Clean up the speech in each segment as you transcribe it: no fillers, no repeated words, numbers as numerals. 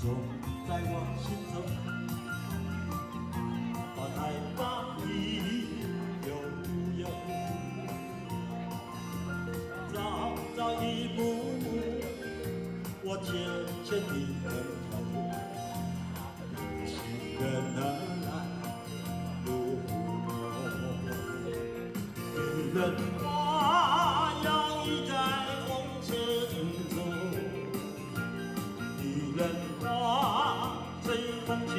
种在我心中，花开放意悠悠，朝朝一幕幕，我浅浅的等候，情人儿来如梦，女人花摇曳在红尘中。女人花随风轻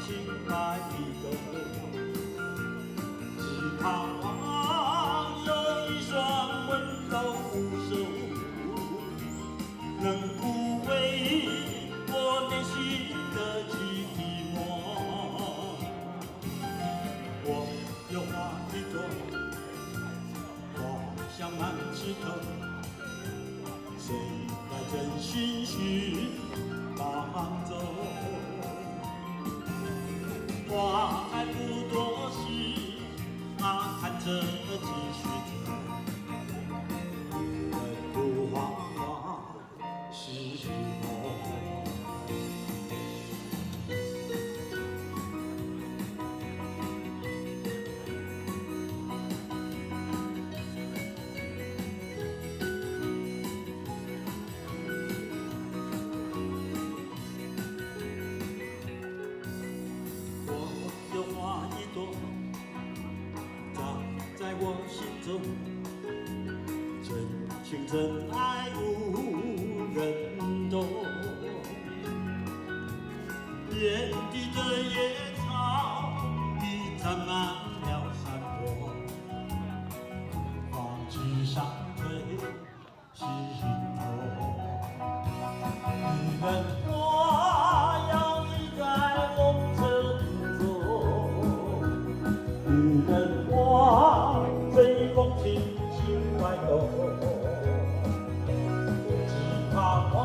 轻摆动，只盼望有一双温柔手，能抚慰我内心的寂寞。我有花一朵，花香满枝头，谁来真心去放走？花开不多时，看着继续走，人不花花是梦。花一朵，长在我心中，真情真爱无人懂。遍地的野草已沾满了山坡，放枝上最心痛。女人花摇曳在红尘中，女人花随风轻轻摆动，只盼望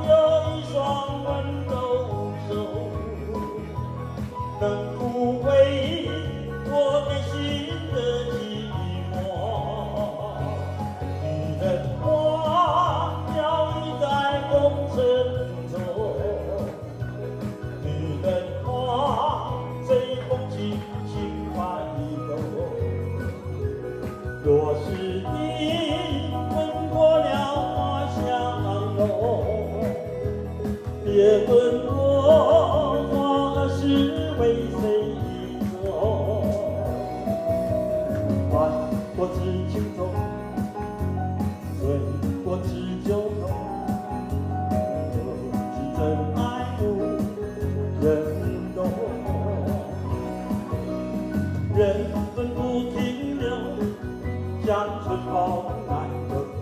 有一双温柔手，能抚慰我内心的寂寞。女人花摇曳在红尘中，女人花随风轻轻摆动。若是你闻过了花香浓，别问我花儿是为谁种。换我知情重，随我知酒浓，有情真爱无人懂。缘分不停留，像春风来又走，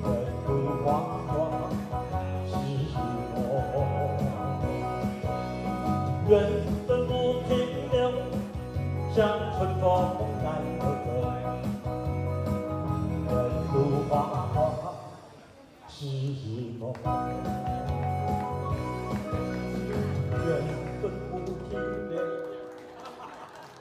人不花花是梦。缘分不停留，像春风来又走，人不花花是梦。